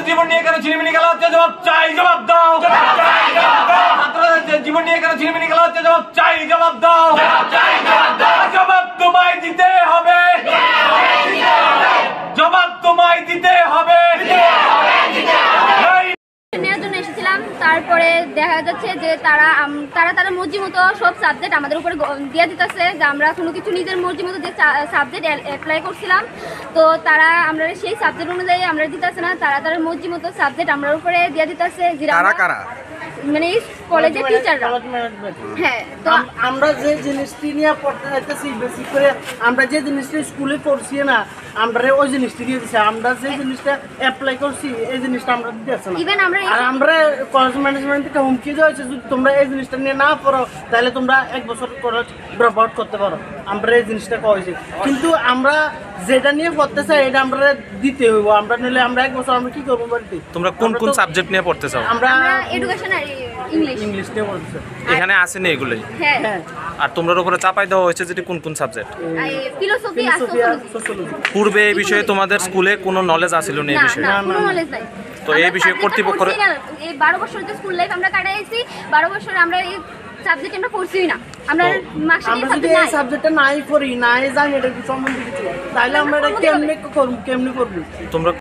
জীবন নিয়ে কেন ছিনিমিনি খেলা হচ্ছে? জবাব চাই, জবাব দাও। ছাত্রদের জীবন নিয়ে কেন ছিনিমিনি খেলা হচ্ছে? জবাব চাই, জবাব দাও। জবাব তোমায় দিতে হবে, জবাব তোমায় দিতে হবে। নেওয়ার জন্য এসেছিলাম, তারপরে দেখা যাচ্ছে যে তারা তাদের মর্জি মতো সব সাবজেক্ট আমাদের উপরে দিয়ে দিতেছে, যে আমরা কোনো কিছু নিজের মর্জি মতো যে সাবজেক্ট অ্যাপ্লাই করছিলাম, তো আমরা সেই সাবজেক্ট অনুযায়ী আমরা দিতেছে না, তাদের মর্জি মতো সাবজেক্ট আমরা উপরে দিয়ে দিতেছে। মানে কলেজের টিচাররা। হ্যাঁ, তো আমরা যে জিনিসটি নিয়ে পড়তে যাইতেছি, বেশি করে আমরা যে জিনিসটা স্কুলে করছি না, আমরা ওই জিনিসটি দিয়ে দিচ্ছি। আমরা যে জিনিসটা অ্যাপ্লাই করছি এই জিনিসটা আমরা দিতেছি না। আর আমরা কলেজ ম্যানেজমেন্ট থেকে হুমকি দেওয়া হয়েছে, যদি তোমরা এই জিনিসটা নিয়ে না পড়ো তাহলে তোমরা 1 বছর কলেজ ড্রপ আউট করতে পারো। আমরা এই জিনিসটা কয়েছি, কিন্তু আমরা যেটা নিয়ে পড়তে চাই এটা আমরা দিতে হইব। আমরা নিলে আমরা 1 বছর আমরা কি করবো বাড়িতে? তোমরা কোন কোন সাবজেক্ট নিয়ে পড়তে চাও? আমরা এডুকেশন আর ইংলিশ নিয়ে পড়তে চাই। এখানে আসেনি এগুলোই? হ্যাঁ। আর তোমরা উপরে চাপাই দেওয়া হয়েছে যেটি কোন কোন সাবজেক্ট? ফিলোসফি আর সোশ্যোলজি। পূর্বে এই বিষয়ে তোমাদের স্কুলে কোনো নলেজ আছিল না? এই বিষয়ে কোনো নলেজ নাই। তো এই বিষয়ে কর্তৃপক্ষ এই 12 বছর যে স্কুল লাইফ আমরা কাটাইছি, 12 বছর আমরা এই সাবজেক্ট আমরা পড়ছিই না। আমরা যদি এই সাবজেক্টটা নাই পড়ি, নাই জানি এটা সম্বন্ধে কিছু, তাহলে আমরা এটা কেমনে করব? তোমরা